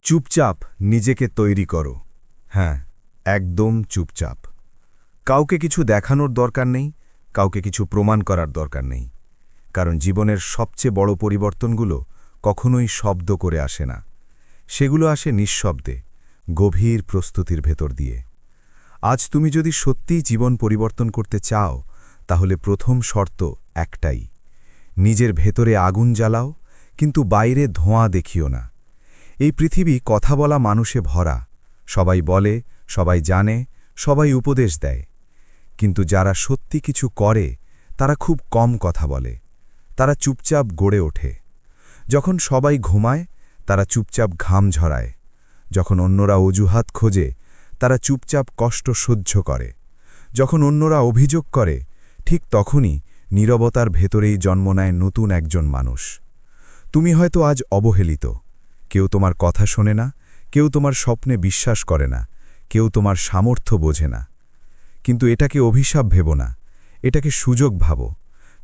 চুপচাপ নিজেকে তৈরি করো। হ্যাঁ, একদম চুপচাপ। কাউকে কিছু দেখানোর দরকার নেই, কাউকে কিছু প্রমাণ করার দরকার নেই। কারণ জীবনের সবচেয়ে বড় পরিবর্তনগুলো কখনোই শব্দ করে আসে না। সেগুলো আসে নিঃশব্দে, গভীর প্রস্তুতির ভেতর দিয়ে। আজ তুমি যদি সত্যিই জীবন পরিবর্তন করতে চাও, তাহলে প্রথম শর্ত একটাই: নিজের ভেতরে আগুন জ্বালাও, কিন্তু বাইরে ধোঁয়া দেখিও না। এই পৃথিবী কথা বলা মানুষে ভরা। সবাই বলে, সবাই জানে, সবাই উপদেশ দেয়। কিন্তু যারা সত্যি কিছু করে, তারা খুব কম কথা বলে। তারা চুপচাপ গড়ে ওঠে। যখন সবাই ঘুমায়, তারা চুপচাপ ঘাম ঝরায়। যখন অন্যরা অজুহাত খোঁজে, তারা চুপচাপ কষ্ট সহ্য করে। যখন অন্যরা অভিযোগ করে, ঠিক তখনই নীরবতার ভেতরেই জন্ম নেয় নতুন একজন মানুষ। তুমি হয়তো আজ অবহেলিত। কেউ তোমার কথা শোনে না, কেউ তোমার স্বপ্নে বিশ্বাস করে না, কেউ তোমার সামর্থ্য বোঝে না। কিন্তু এটাকে অভিশাপ ভেবো না, এটাকে সুযোগ ভাবো।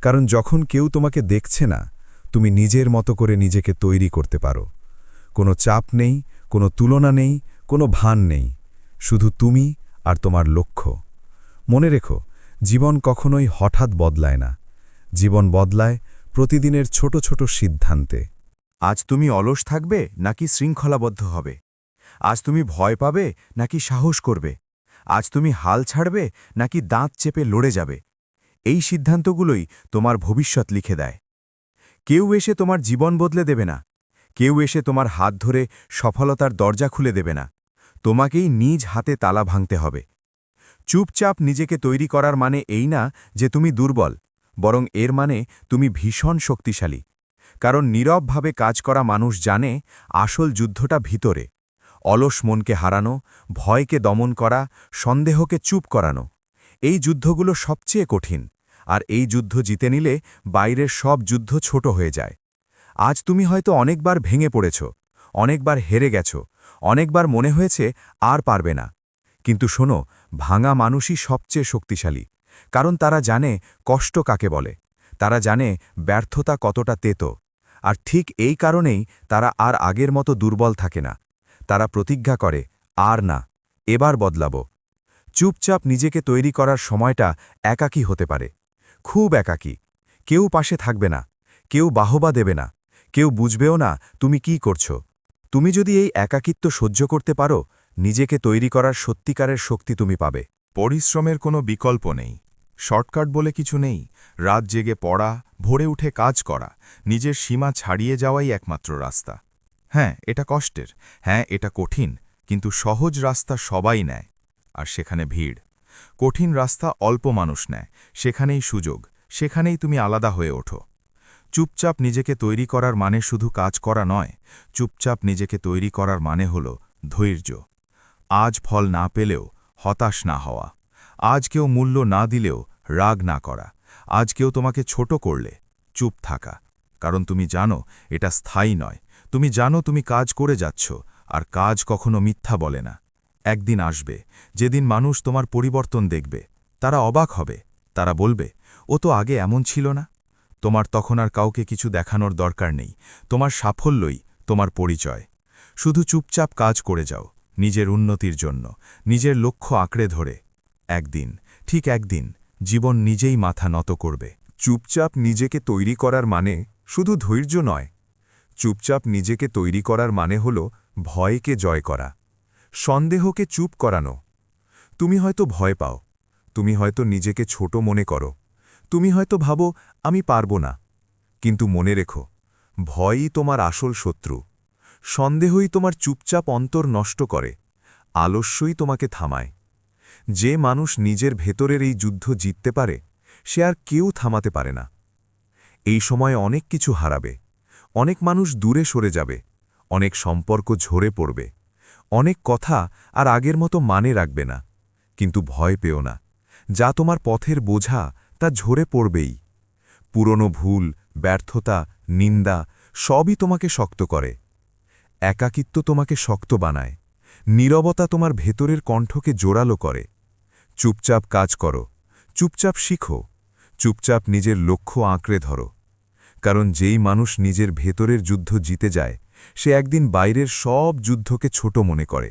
কারণ যখন কেউ তোমাকে দেখছে না, তুমি নিজের মতো করে নিজেকে তৈরি করতে পারো। কোনো চাপ নেই, কোনো তুলনা নেই, কোনো ভান নেই। শুধু তুমি আর তোমার লক্ষ্য। মনে রেখো, জীবন কখনোই হঠাৎ বদলায় না। জীবন বদলায় প্রতিদিনের ছোট ছোট সিদ্ধান্তে। আজ তুমি অলস থাকবে নাকি শৃঙ্খলাবদ্ধ হবে? আজ তুমি ভয় পাবে নাকি সাহস করবে? আজ তুমি হাল ছাড়বে নাকি দাঁত চেপে লড়ে যাবে? এই সিদ্ধান্তগুলোই তোমার ভবিষ্যৎ লিখে দেয়। কেউ এসে তোমার জীবন বদলে দেবে না। কেউ এসে তোমার হাত ধরে সফলতার দরজা খুলে দেবে না। তোমাকেই নিজ হাতে তালা ভাঙতে হবে। চুপচাপ নিজেকে তৈরি করার মানে এই না যে তুমি দুর্বল, বরং এর মানে তুমি ভীষণ শক্তিশালী। কারণ নীরবভাবে কাজ করা মানুষ জানে আসল যুদ্ধটা ভিতরে। অলস মনকে হারানো, ভয়কে দমন করা, সন্দেহকে চুপ করানো, এই যুদ্ধগুলো সবচেয়ে কঠিন। আর এই যুদ্ধ জিতে নিলে বাইরের সব যুদ্ধ ছোট হয়ে যায়। আজ তুমি হয়তো অনেকবার ভেঙে পড়েছ, অনেকবার হেরে গেছ, অনেকবার মনে হয়েছে আর পারবে না। কিন্তু শোনো, ভাঙা মানুষই সবচেয়ে শক্তিশালী। কারণ তারা জানে কষ্ট কাকে বলে, তারা জানে ব্যর্থতা কতটা তেতো। আর ঠিক এই কারণেই তারা আর আগের মতো দুর্বল থাকে না। তারা প্রতিজ্ঞা করে, আর না, এবার বদলাবো। চুপচাপ নিজেকে তৈরি করার সময়টা একাকী হতে পারে, খুব একাকী। কেউ পাশে থাকবে না, কেউ বাহবা দেবে না, কেউ বুঝবেও না তুমি কি করছো। তুমি যদি এই একাকিত্ব সহ্য করতে পারো, নিজেকে তৈরি করার সত্যিকারের শক্তি তুমি পাবে। পরিশ্রমের কোনো বিকল্প নেই, শর্টকাট বলে কিছু নেই। রাত জেগে পড়া, ভোরে উঠে কাজ করা, নিজের সীমা ছাড়িয়ে যাওয়াই একমাত্র রাস্তা। হ্যাঁ, এটা কষ্টের, হ্যাঁ এটা কঠিন, কিন্তু সহজ রাস্তা সবাই নেয়, আর সেখানে ভিড়। কঠিন রাস্তা অল্প মানুষ নেয়, সেখানেই সুযোগ, সেখানেই তুমি আলাদা হয়ে ওঠো। চুপচাপ নিজেকে তৈরি করার মানে শুধু কাজ করা নয়, চুপচাপ নিজেকে তৈরি করার মানে হল ধৈর্য। আজ ফল না পেলেও হতাশ না হওয়া, আজ কেউ মূল্য না দিলেও রাগ না করা, আজ কেউ তোমাকে ছোট করলে চুপ থাকা। কারণ তুমি জানো এটা স্থায়ী নয়, তুমি জানো তুমি কাজ করে যাচ্ছ, আর কাজ কখনো মিথ্যা বলে না। একদিন আসবে যেদিন মানুষ তোমার পরিবর্তন দেখবে, তারা অবাক হবে, তারা বলবে, ও তো আগে এমন ছিল না। তোমার তখন আর কাউকে কিছু দেখানোর দরকার নেই, তোমার সাফল্যই তোমার পরিচয়। শুধু চুপচাপ কাজ করে যাও, নিজের উন্নতির জন্য, নিজের লক্ষ্য আঁকড়ে ধরে। একদিন, ঠিক একদিন, জীবন নিজেই মাথা নত করবে। চুপচাপ নিজেকে তৈরি করার মানে শুধু ধৈর্য নয়। চুপচাপ নিজেকে তৈরি করার মানে হল ভয়কে জয় করা, সন্দেহকে চুপ করানো। তুমি হয়তো ভয় পাও, তুমি হয়তো নিজেকে ছোট মনে করো, তুমি হয়তো ভাবো আমি পারবো না। কিন্তু মনে রেখো, ভয়ই তোমার আসল শত্রু। সন্দেহই তোমার চুপচাপ অন্তর নষ্ট করে, আলস্যই তোমাকে থামায়। যে মানুষ নিজের ভেতরের এই যুদ্ধ জিততে পারে, সে আর কেউ থামাতে পারে না। এই সময়ে অনেক কিছু হারাবে, অনেক মানুষ দূরে সরে যাবে, অনেক সম্পর্ক ঝরে পড়বে, অনেক কথা আর আগের মতো মানে রাখবে না। কিন্তু ভয় পেও না, যা তোমার পথের বোঝা তা ঝরে পড়বেই। পুরনো ভুল, ব্যর্থতা, নিন্দা সবই তোমাকে শক্ত করে। একাকিত্ব তোমাকে শক্ত বানায়, নীরবতা তোমার ভেতরের কণ্ঠকে জোরালো করে। চুপচাপ কাজ করো, চুপচাপ শিখো, চুপচাপ নিজের লক্ষ্য আঁকড়ে ধরো। কারণ যেই মানুষ নিজের ভেতরের যুদ্ধ জিতে যায়, সে একদিন বাইরের সব যুদ্ধকে ছোট মনে করে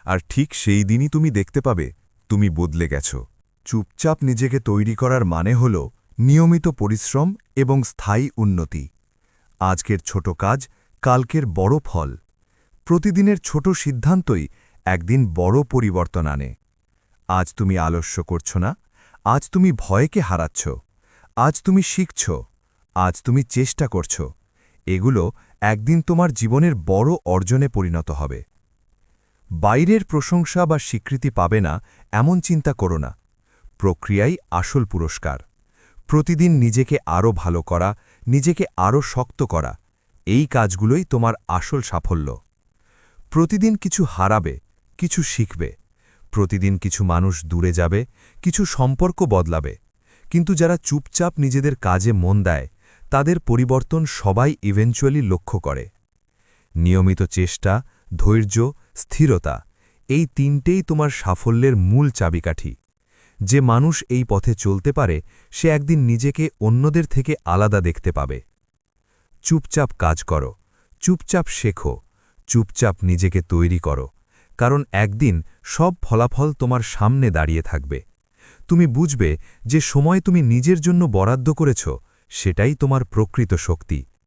আর ঠিক সেই দিনই তুমি দেখতে পাবে তুমি বদলে গেছ। চুপচাপ নিজেকে তৈরি করার মানে হল নিয়মিত পরিশ্রম এবং স্থায়ী উন্নতি। আজকের ছোট কাজ কালকের বড় ফল। প্রতিদিনের ছোট সিদ্ধান্তই একদিন বড় পরিবর্তন আনে। আজ তুমি আলস্য করছ না, আজ তুমি ভয়কে হারাচ্ছ, আজ তুমি শিখছ, আজ তুমি চেষ্টা করছ। এগুলো একদিন তোমার জীবনের বড় অর্জনে পরিণত হবে। বাইরের প্রশংসা বা স্বীকৃতি পাবে না এমন চিন্তা করো না। প্রক্রিয়াই আসল পুরস্কার। প্রতিদিন নিজেকে আরও ভালো করা, নিজেকে আরও শক্ত করা, এই কাজগুলোই তোমার আসল সাফল্য। প্রতিদিন কিছু হারাবে, কিছু শিখবে। প্রতিদিন কিছু মানুষ দূরে যাবে, কিছু সম্পর্ক বদলাবে। কিন্তু যারা চুপচাপ নিজেদের কাজে মন দেয়, তাদের পরিবর্তন সবাই ইভেনচুয়ালি লক্ষ্য করে। নিয়মিত চেষ্টা, ধৈর্য, স্থিরতা, এই তিনটেই তোমার সাফল্যের মূল চাবিকাঠি। যে মানুষ এই পথে চলতে পারে সে একদিন নিজেকে অন্যদের থেকে আলাদা দেখতে পাবে। চুপচাপ কাজ করো, চুপচাপ শেখো, চুপচাপ নিজেকে তৈরি করো, কারণ একদিন সব ফলাফল তোমার সামনে দাঁড়িয়ে থাকবে। তুমি বুঝবে যে সময় তুমি নিজের জন্য বরাদ্দ করেছ সেটাই তোমার প্রকৃত শক্তি।